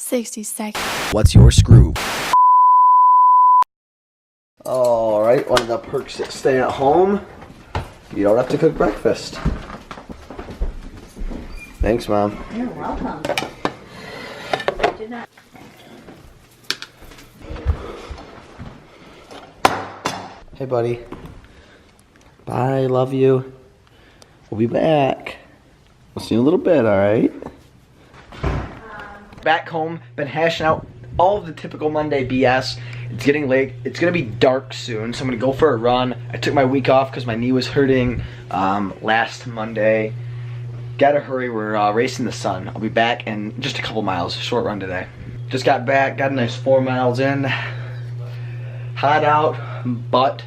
60 seconds. What's your Skroove? Alright, one of the perks of staying at home, you don't have to cook breakfast. Thanks, Mom. You're welcome. Did not. Hey, buddy. Bye, love you. We'll be back. We'll see you in a little bit, alright? Back home, been hashing out all of the typical Monday BS. It's getting late. It's gonna be dark soon, so I'm gonna go for a run. I took my week off because my knee was hurting last Monday. Gotta hurry, we're racing the sun. I'll be back in just a couple miles, short run today. Just got back, got a nice 4 miles in. Hot out, but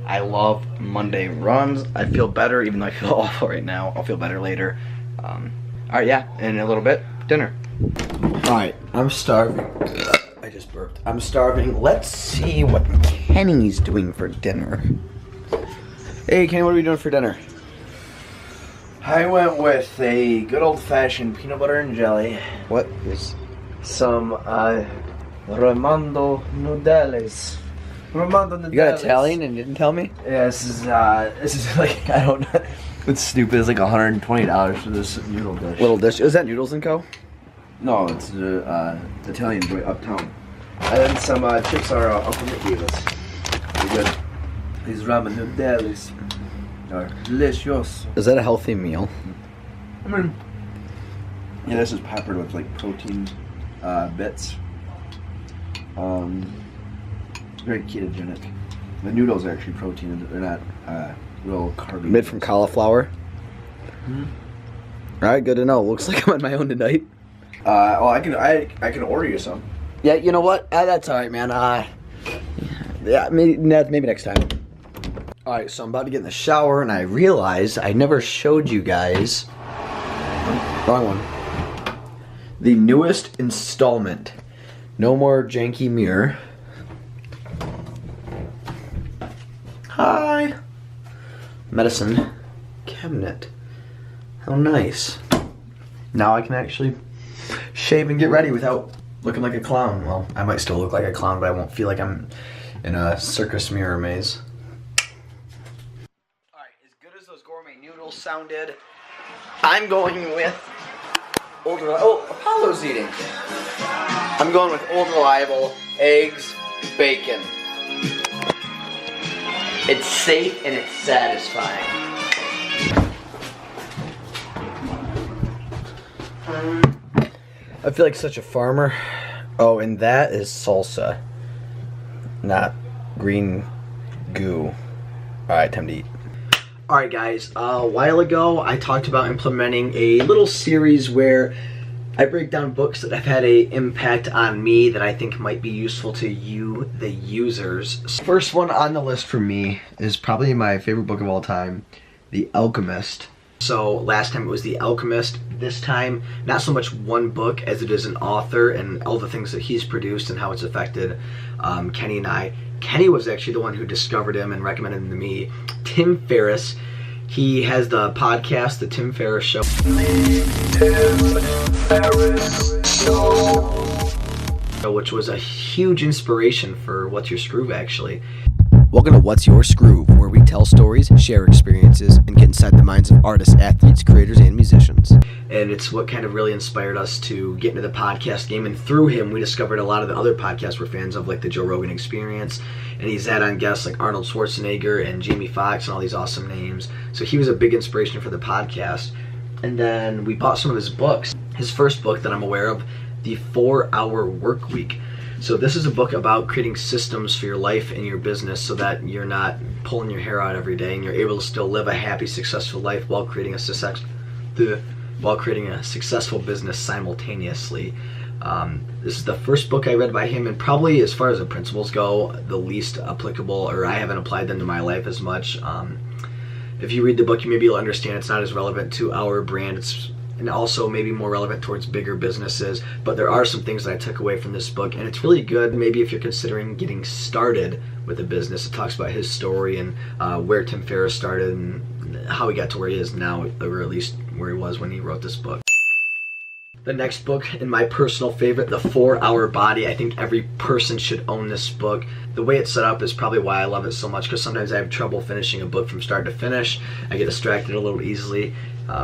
I love Monday runs. I feel better, even though I feel awful right now. I'll feel better later. Alright, yeah, in a little bit, dinner. Alright, I'm starving. I just burped. I'm starving. Let's see what Kenny's doing for dinner. Hey, Kenny, what are we doing for dinner? I went with a good old-fashioned peanut butter and jelly. What is? Some Romando noodles. Romando noodles. You got Italian and didn't tell me? Yeah, this is like, I don't know. It's stupid. It's like $120 for this noodle dish. Little dish. Is that Noodles & Co.? No, it's the Italian joint uptown. And then some chips are Uncle Nick gave us. They're good. These ramen noodles are delicious. Is that a healthy meal? I mean, yeah, this is peppered with like protein bits. Very ketogenic. The noodles are actually protein. They're not real carby. Made from cauliflower. Mm-hmm. All right, good to know. Looks like I'm on my own tonight. Well, I can order you some. Yeah, you know what? That's all right, man. Yeah, maybe next time. All right, so I'm about to get in the shower, and I realize I never showed you guys. Wrong one. The newest installment. No more janky mirror. Hi. Medicine cabinet. How nice. Now I can actually shave and get ready without looking like a clown. Well, I might still look like a clown, but I won't feel like I'm in a circus mirror maze. Alright, as good as those gourmet noodles sounded, I'm going with old reliable. Oh, Apollo's eating. I'm going with old reliable eggs, bacon. It's safe and it's satisfying. I feel like such a farmer. Oh, and that is salsa, not green goo. Alright, time to eat. Alright guys, a while ago I talked about implementing a little series where I break down books that have had an impact on me that I think might be useful to you, the users. First one on the list for me is probably my favorite book of all time, The Alchemist. So last time it was The Alchemist. This time, not so much one book as it is an author and all the things that he's produced and how it's affected Kenny and I. Kenny was actually the one who discovered him and recommended him to me. Tim Ferriss. He has the podcast, The Tim Ferriss Show. Which was a huge inspiration for What's Your Skroove, actually. Welcome to What's Your Skroove, where we tell stories, share experiences, and get inside the minds of artists, athletes, creators, and musicians. And it's what kind of really inspired us to get into the podcast game, and through him we discovered a lot of the other podcasts we're fans of, like the Joe Rogan Experience, and he's had on guests like Arnold Schwarzenegger and Jamie Foxx and all these awesome names. So he was a big inspiration for the podcast. And then we bought some of his books. His first book that I'm aware of, The 4-Hour Work Week. So this is a book about creating systems for your life and your business so that you're not pulling your hair out every day and you're able to still live a happy, successful life while creating a successful business simultaneously. This is the first book I read by him, and probably as far as the principles go, the least applicable, or I haven't applied them to my life as much. If you read the book, maybe you'll understand it's not as relevant to our brand. And also maybe more relevant towards bigger businesses, but there are some things that I took away from this book, and it's really good maybe if you're considering getting started with a business. It talks about his story and where Tim Ferriss started and how he got to where he is now, or at least where he was when he wrote this book. The next book, and my personal favorite, The 4-Hour Body. I think every person should own this book. The way it's set up is probably why I love it so much, because sometimes I have trouble finishing a book from start to finish. I get distracted a little easily.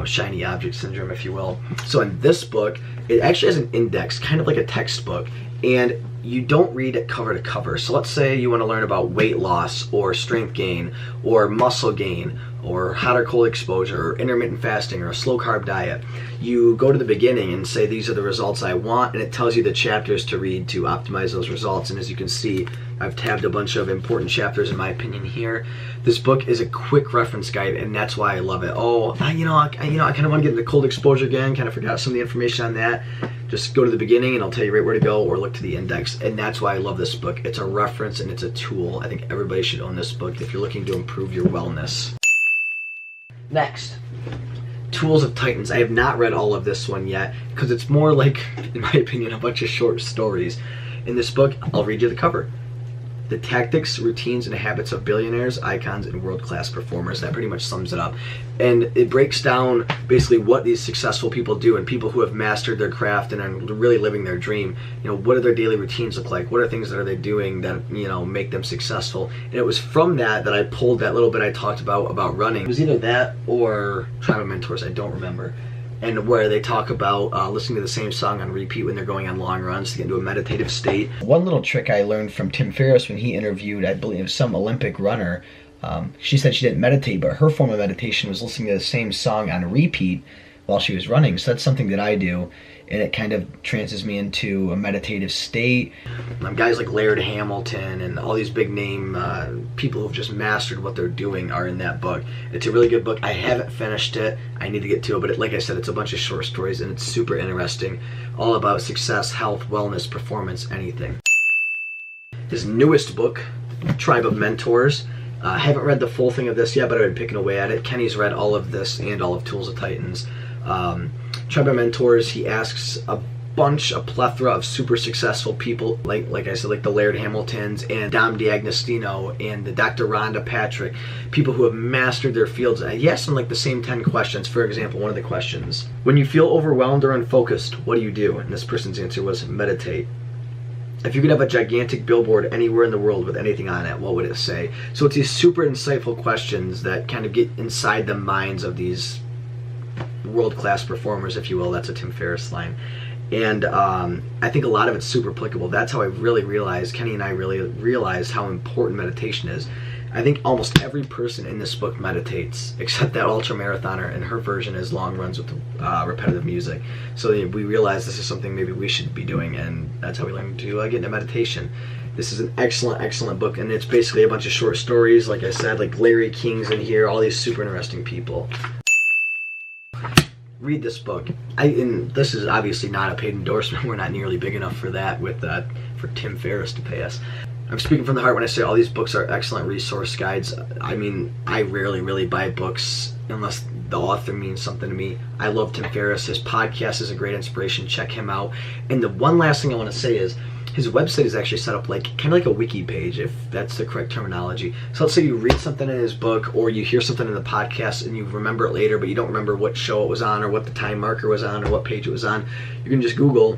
Shiny object syndrome, if you will. So in this book, it actually has an index, kind of like a textbook, and you don't read it cover to cover. So let's say you want to learn about weight loss or strength gain or muscle gain or hot or cold exposure or intermittent fasting or a slow carb diet. You go to the beginning and say, these are the results I want, and it tells you the chapters to read to optimize those results. And as you can see, I've tabbed a bunch of important chapters in my opinion here. This book is a quick reference guide, and that's why I love it. I kind of want to get into cold exposure again, kind of forgot some of the information on that. Just go to the beginning and I'll tell you right where to go, or look to the index. And that's why I love this book. It's a reference and it's a tool. I think everybody should own this book if you're looking to improve your wellness. Next, Tools of Titans. I have not read all of this one yet because it's more like, in my opinion, a bunch of short stories. In this book, I'll read you the cover. The tactics, routines, and habits of billionaires, icons, and world-class performers. That pretty much sums it up. And it breaks down basically what these successful people do, and people who have mastered their craft and are really living their dream. You know, what do their daily routines look like? What are things that are they doing that, you know, make them successful? And it was from that I pulled that little bit I talked about running. It was either that or Tribe of Mentors, I don't remember. And where they talk about listening to the same song on repeat when they're going on long runs to get into a meditative state. One little trick I learned from Tim Ferriss when he interviewed, I believe, some Olympic runner. She said she didn't meditate, but her form of meditation was listening to the same song on repeat while she was running. So that's something that I do, and it kind of trances me into a meditative state. Guys like Laird Hamilton and all these big name people who've just mastered what they're doing are in that book. It's a really good book. I haven't finished it. I need to get to it, but like I said, it's a bunch of short stories and it's super interesting. All about success, health, wellness, performance, anything. His newest book, Tribe of Mentors. I haven't read the full thing of this yet, but I've been picking away at it. Kenny's read all of this and all of Tools of Titans. Tribe of Mentors, he asks a plethora of super successful people, like I said, like the Laird Hamiltons and Dom D'Agostino and the Dr. Rhonda Patrick, people who have mastered their fields. He asks them like the same 10 questions. For example, one of the questions, when you feel overwhelmed or unfocused, what do you do? And this person's answer was meditate. If you could have a gigantic billboard anywhere in the world with anything on it, what would it say? So it's these super insightful questions that kind of get inside the minds of these world-class performers, if you will. That's a Tim Ferriss line. And I think a lot of it's super applicable. That's how I really realized, Kenny and I really realized how important meditation is. I think almost every person in this book meditates, except that ultra-marathoner, and her version is long runs with repetitive music. So we realized this is something maybe we should be doing, and that's how we learned to get into meditation. This is an excellent, excellent book, and it's basically a bunch of short stories, like I said, like Larry King's in here, all these super interesting people. Read this book. And this is obviously not a paid endorsement. We're not nearly big enough for that for Tim Ferriss to pay us. I'm speaking from the heart when I say all these books are excellent resource guides. I mean, I rarely really buy books unless the author means something to me. I love Tim Ferriss. His podcast is a great inspiration. Check him out. And the one last thing I want to say is his website is actually set up like kind of like a wiki page, if that's the correct terminology. So let's say you read something in his book or you hear something in the podcast and you remember it later, but you don't remember what show it was on or what the time marker was on or what page it was on. You can just Google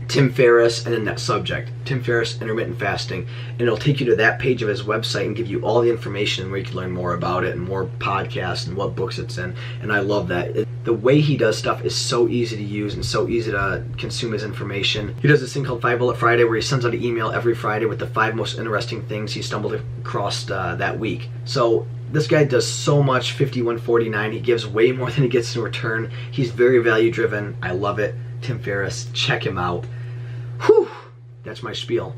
Tim Ferriss and then that subject, Tim Ferriss intermittent fasting, and it'll take you to that page of his website and give you all the information where you can learn more about it and more podcasts and what books it's in. And I love that. The way he does stuff is so easy to use and so easy to consume his information. He does this thing called 5 Bullet Friday where he sends out an email every Friday with the 5 most interesting things he stumbled across that week. So this guy does so much, 5149. He gives way more than he gets in return. He's very value driven. I love it. Tim Ferriss, check him out. Whew, that's my spiel.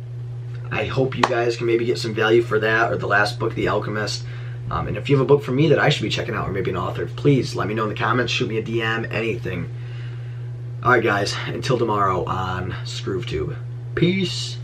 I hope you guys can maybe get some value for that or the last book, The Alchemist. And if you have a book for me that I should be checking out or maybe an author, please let me know in the comments, shoot me a DM, anything. Alright guys, until tomorrow on SkrooveTube. Peace.